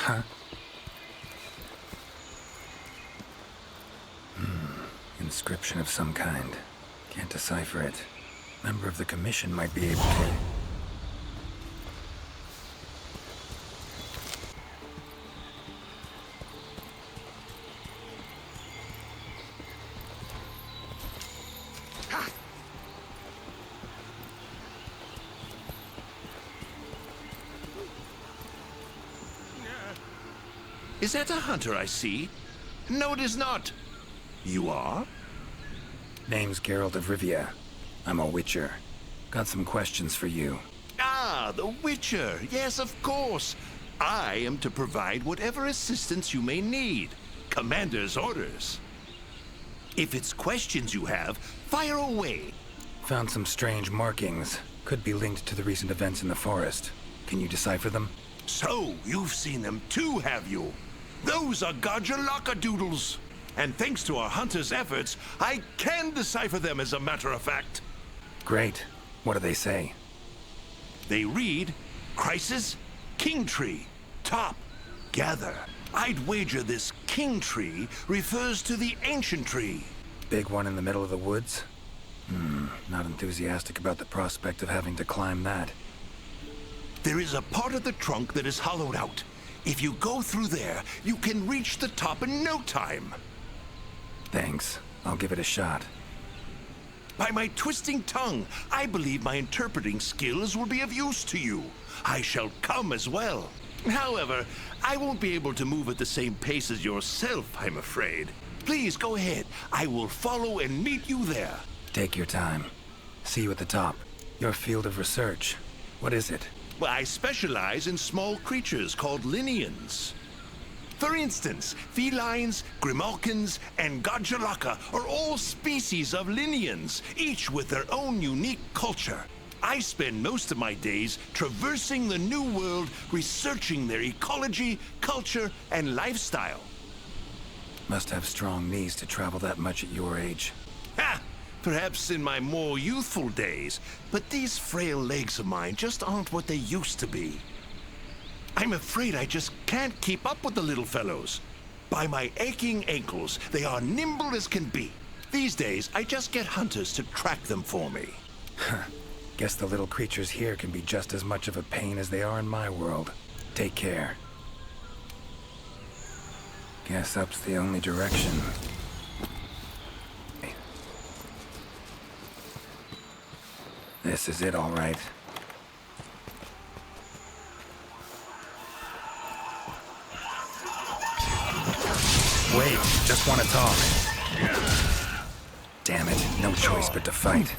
Huh? Inscription of some kind. Can't decipher it. Member of the commission might be able to... Is that a hunter I see? No, it is not. You are? Name's Geralt of Rivia. I'm a witcher. Got some questions for you. Ah, the Witcher. Yes, of course. I am to provide whatever assistance you may need. Commander's orders. If it's questions you have, fire away. Found some strange markings. Could be linked to the recent events in the forest. Can you decipher them? So, you've seen them too, have you? Those are Gajalaka doodles. And thanks to our hunter's efforts, I can decipher them as a matter of fact. Great. What do they say? They read, Crisis, King Tree, Top, Gather. I'd wager this King Tree refers to the ancient tree. Big one in the middle of the woods? Not enthusiastic about the prospect of having to climb that. There is a part of the trunk that is hollowed out. If you go through there, you can reach the top in no time. Thanks. I'll give it a shot. By my twisting tongue, I believe my interpreting skills will be of use to you. I shall come as well. However, I won't be able to move at the same pace as yourself, I'm afraid. Please go ahead. I will follow and meet you there. Take your time. See you at the top. Your field of research. What is it? Well, I specialize in small creatures called Linians. For instance, felines, grimalkins, and Gajalaka are all species of Linians, each with their own unique culture. I spend most of my days traversing the New World, researching their ecology, culture, and lifestyle. Must have strong knees to travel that much at your age. Ha! Perhaps in my more youthful days, but these frail legs of mine just aren't what they used to be. I'm afraid I just can't keep up with the little fellows. By my aching ankles, they are nimble as can be. These days, I just get hunters to track them for me. Guess the little creatures here can be just as much of a pain as they are in my world. Take care. Guess up's the only direction. This is it, all right. Wait, just want to talk. Damn it, no choice but to fight.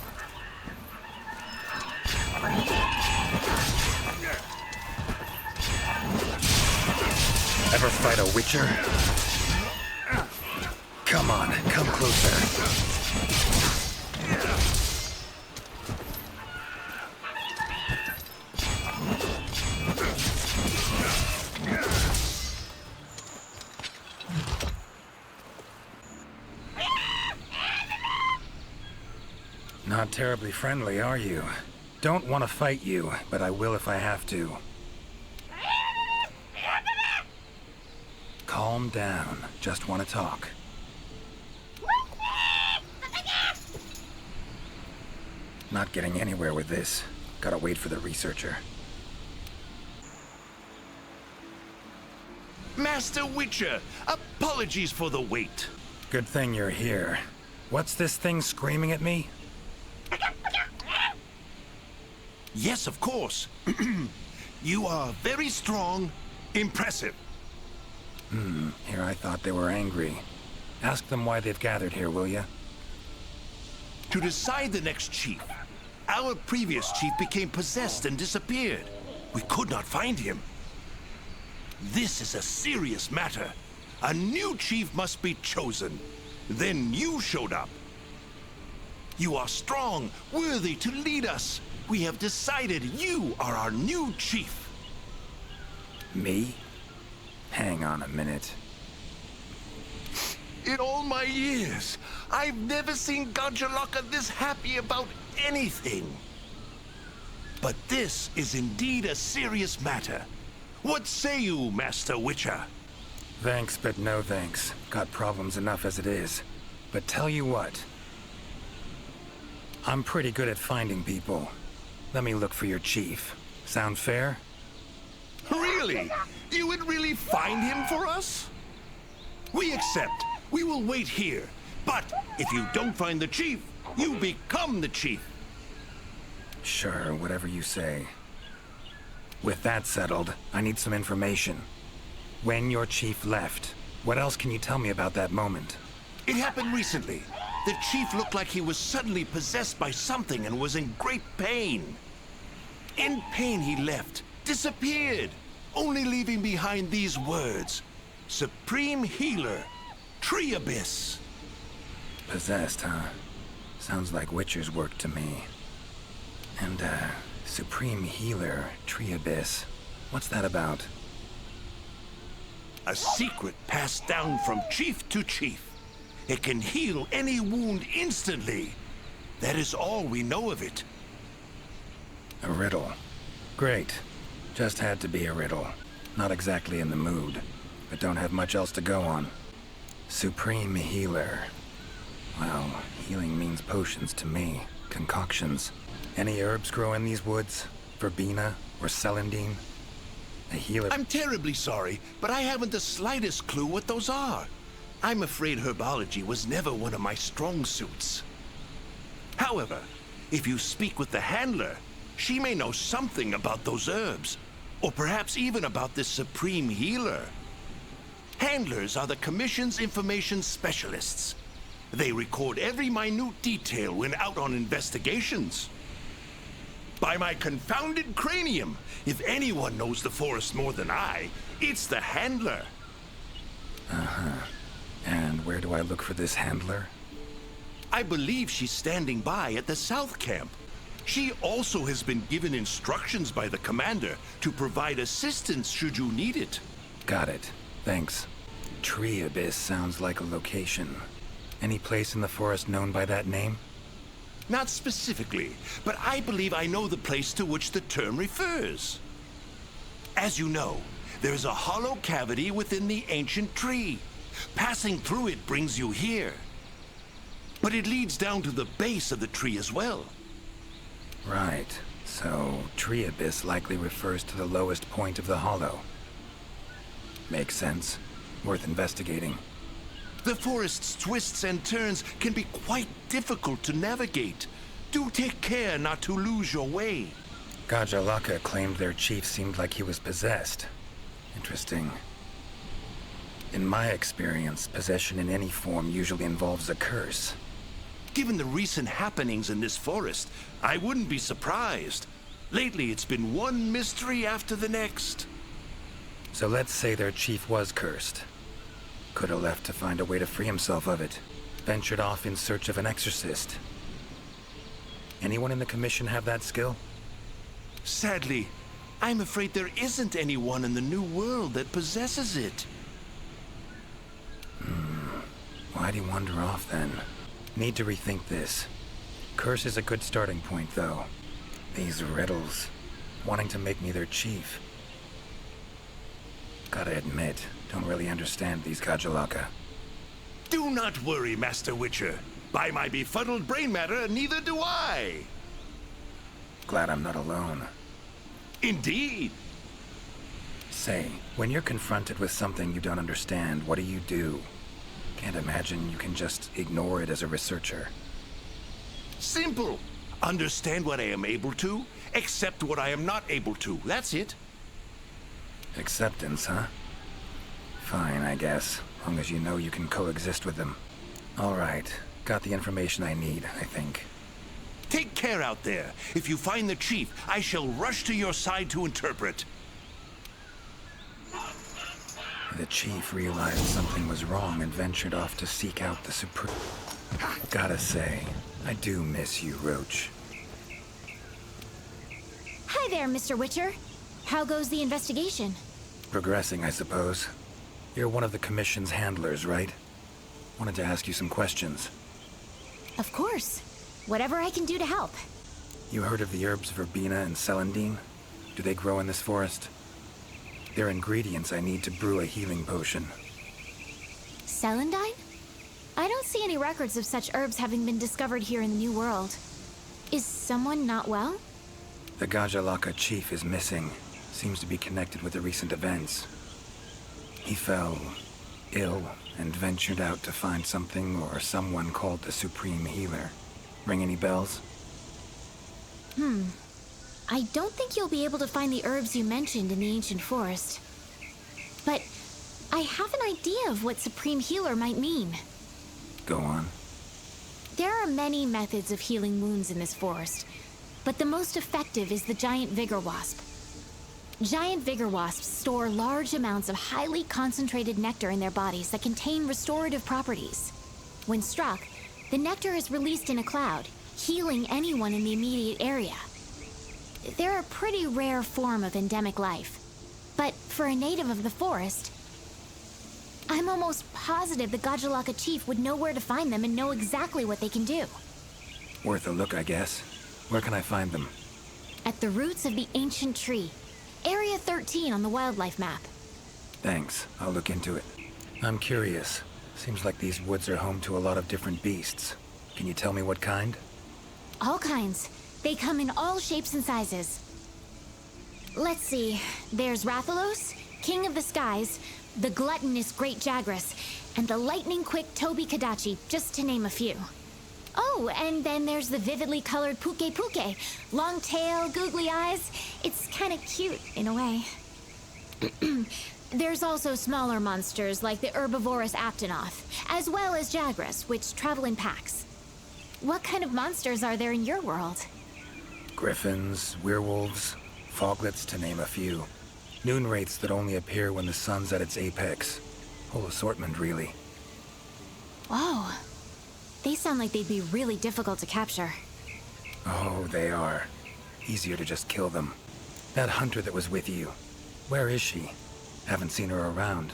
Ever fight a witcher? Come on, come closer. Not terribly friendly, are you? Don't want to fight you, but I will if I have to. Calm down. Just want to talk. Not getting anywhere with this. Gotta wait for the researcher. Master Witcher, apologies for the wait. Good thing you're here. What's this thing screaming at me? Yes, of course. You are very strong, impressive. Here I thought they were angry. Ask them why they've gathered here, will ya? To decide the next chief. Our previous chief became possessed and disappeared. We could not find him. This is a serious matter. A new chief must be chosen. Then you showed up. You are strong, worthy to lead us. We have decided you are our new chief. Me? Hang on a minute. In all my years, I've never seen Gajalaka this happy about anything. But this is indeed a serious matter. What say you, Master Witcher? Thanks, but no thanks. Got problems enough as it is. But tell you what. I'm pretty good at finding people. Let me look for your chief. Sound fair? Really? You would really find him for us? We accept. We will wait here. But if you don't find the chief, you become the chief. Sure, whatever you say. With that settled, I need some information. When your chief left, what else can you tell me about that moment? It happened recently. The chief looked like he was suddenly possessed by something and was in great pain. In pain he left, disappeared, only leaving behind these words. Supreme Healer, Tree Abyss. Possessed, huh? Sounds like Witcher's work to me. And, Supreme Healer, Tree Abyss. What's that about? A secret passed down from chief to chief. It can heal any wound instantly. That is all we know of it. A riddle. Great. Just had to be a riddle. Not exactly in the mood, but don't have much else to go on. Supreme Healer. Well, healing means potions to me. Concoctions. Any herbs grow in these woods? Verbena or celandine? A healer... I'm terribly sorry, but I haven't the slightest clue what those are. I'm afraid herbology was never one of my strong suits. However, if you speak with the handler, she may know something about those herbs, or perhaps even about this Supreme Healer. Handlers are the Commission's information specialists. They record every minute detail when out on investigations. By my confounded cranium, if anyone knows the forest more than I, it's the handler. Uh-huh. And where do I look for this handler? I believe she's standing by at the South Camp. She also has been given instructions by the commander to provide assistance should you need it. Got it. Thanks. Tree Abyss sounds like a location. Any place in the forest known by that name? Not specifically, but I believe I know the place to which the term refers. As you know, there is a hollow cavity within the ancient tree. Passing through it brings you here. But it leads down to the base of the tree as well. Right. So, Tree Abyss likely refers to the lowest point of the hollow. Makes sense. Worth investigating. The forest's twists and turns can be quite difficult to navigate. Do take care not to lose your way. Gajalaka claimed their chief seemed like he was possessed. Interesting. In my experience, possession in any form usually involves a curse. Given the recent happenings in this forest, I wouldn't be surprised. Lately, it's been one mystery after the next. So let's say their chief was cursed. Could have left to find a way to free himself of it. Ventured off in search of an exorcist. Anyone in the Commission have that skill? Sadly, I'm afraid there isn't anyone in the New World that possesses it. Why'd he wander off then? Need to rethink this. Curse is a good starting point, though. These riddles. Wanting to make me their chief. Gotta admit, don't really understand these Gajalaka. Do not worry, Master Witcher. By my befuddled brain matter, neither do I. Glad I'm not alone. Indeed. Say, when you're confronted with something you don't understand, what do? Can't imagine you can just ignore it as a researcher. Simple. Understand what I am able to, accept what I am not able to. That's it. Acceptance, huh? Fine, I guess. Long as you know you can coexist with them. All right. Got the information I need, I think. Take care out there. If you find the chief, I shall rush to your side to interpret. The chief realized something was wrong and ventured off to seek out the Supreme... Gotta say, I do miss you, Roach. Hi there, Mr. Witcher. How goes the investigation? Progressing, I suppose. You're one of the Commission's handlers, right? Wanted to ask you some questions. Of course. Whatever I can do to help. You heard of the herbs Verbena and Celandine? Do they grow in this forest? They're ingredients I need to brew a healing potion. Celandine? I don't see any records of such herbs having been discovered here in the New World. Is someone not well? The Gajalaka chief is missing. Seems to be connected with the recent events. He fell ill and ventured out to find something or someone called the Supreme Healer. Ring any bells? I don't think you'll be able to find the herbs you mentioned in the ancient forest. But I have an idea of what Supreme Healer might mean. Go on. There are many methods of healing wounds in this forest, but the most effective is the giant vigor wasp. Giant vigor wasps store large amounts of highly concentrated nectar in their bodies that contain restorative properties. When struck, the nectar is released in a cloud, healing anyone in the immediate area. They're a pretty rare form of endemic life, but for a native of the forest, I'm almost positive the Gajalaka chief would know where to find them and know exactly what they can do. Worth a look, I guess. Where can I find them? At the roots of the ancient tree, Area 13 on the wildlife map. Thanks. I'll look into it. I'm curious. Seems like these woods are home to a lot of different beasts. Can you tell me what kind? All kinds. They come in all shapes and sizes. Let's see. There's Rathalos, King of the Skies, the gluttonous Great Jagras, and the lightning-quick Toby Kadachi, just to name a few. Oh, and then there's the vividly colored Puke Puke. Long tail, googly eyes. It's kind of cute, in a way. There's also smaller monsters like the herbivorous Aptonoth, as well as Jagras, which travel in packs. What kind of monsters are there in your world? Griffins, werewolves, foglets, to name a few. Noon wraiths that only appear when the sun's at its apex. Whole assortment, really. Whoa. They sound like they'd be really difficult to capture. Oh, they are. Easier to just kill them. That hunter that was with you, where is she? Haven't seen her around.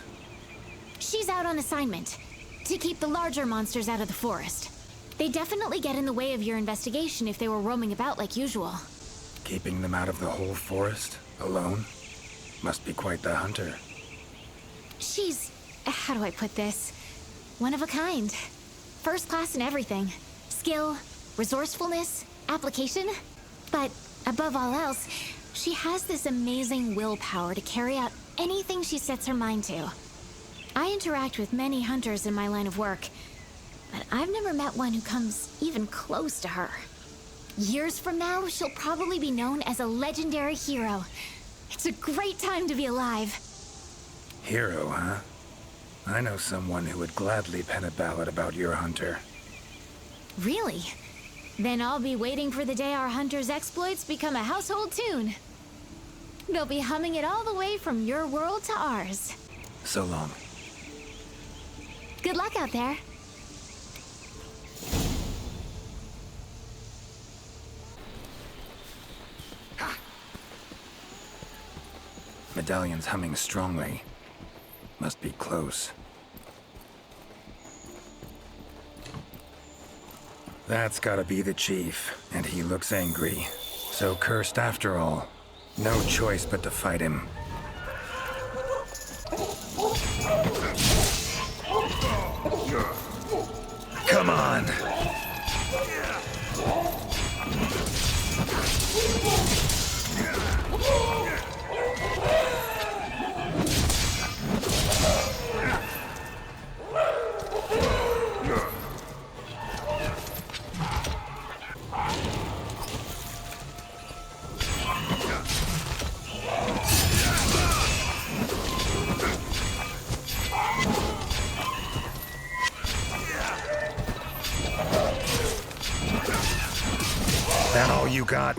She's out on assignment, to keep the larger monsters out of the forest. They definitely get in the way of your investigation if they were roaming about like usual. Keeping them out of the whole forest? Alone? Must be quite the hunter. She's... how do I put this? One of a kind. First class in everything. Skill, resourcefulness, application. But above all else, she has this amazing willpower to carry out anything she sets her mind to. I interact with many hunters in my line of work, but I've never met one who comes even close to her. Years from now, she'll probably be known as a legendary hero. It's a great time to be alive. Hero, huh? I know someone who would gladly pen a ballad about your hunter. Really? Then I'll be waiting for the day our hunter's exploits become a household tune. They'll be humming it all the way from your world to ours. So long. Good luck out there. Medallion's humming strongly. Must be close. That's gotta be the chief, and he looks angry. So cursed after all. No choice but to fight him. Come on! That all you got?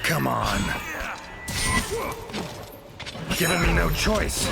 Come on. Giving me no choice.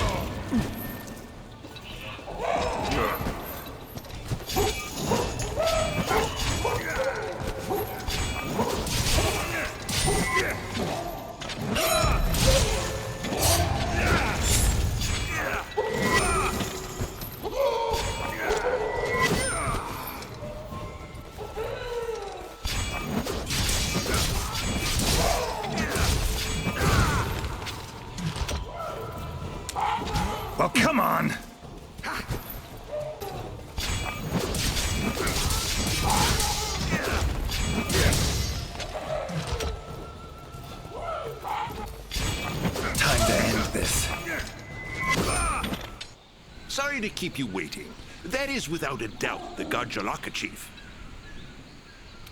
to keep you waiting. That is without a doubt the Godjalaka chief.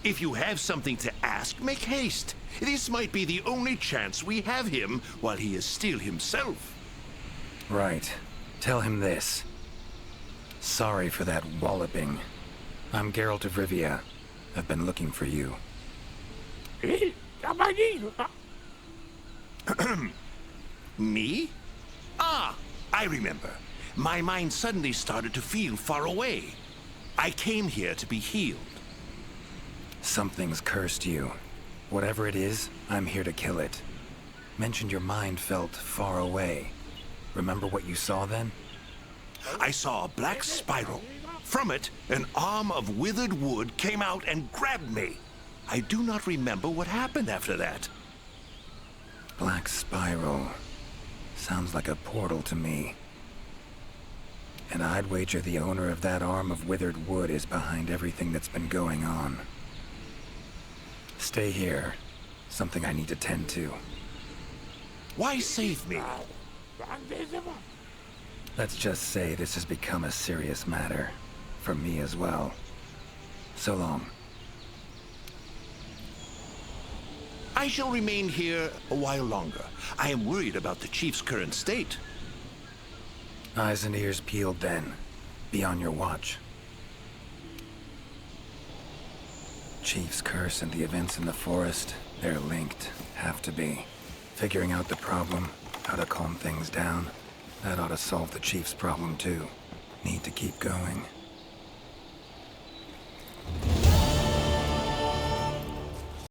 If you have something to ask, make haste. This might be the only chance we have him while he is still himself. Right. Tell him this. Sorry for that walloping. I'm Geralt of Rivia. I've been looking for you. Me? Ah, I remember. My mind suddenly started to feel far away. I came here to be healed. Something's cursed you. Whatever it is, I'm here to kill it. Mentioned your mind felt far away. Remember what you saw then? I saw a black spiral. From it, an arm of withered wood came out and grabbed me. I do not remember what happened after that. Black spiral. Sounds like a portal to me. And I'd wager the owner of that arm of withered wood is behind everything that's been going on. Stay here. Something I need to tend to. Why save me? Let's just say this has become a serious matter. For me as well. So long. I shall remain here a while longer. I am worried about the chief's current state. Eyes and ears peeled then. Be on your watch. Chief's curse and the events in the forest, they're linked. Have to be. Figuring out the problem, how to calm things down, that ought to solve the Chief's problem too. Need to keep going.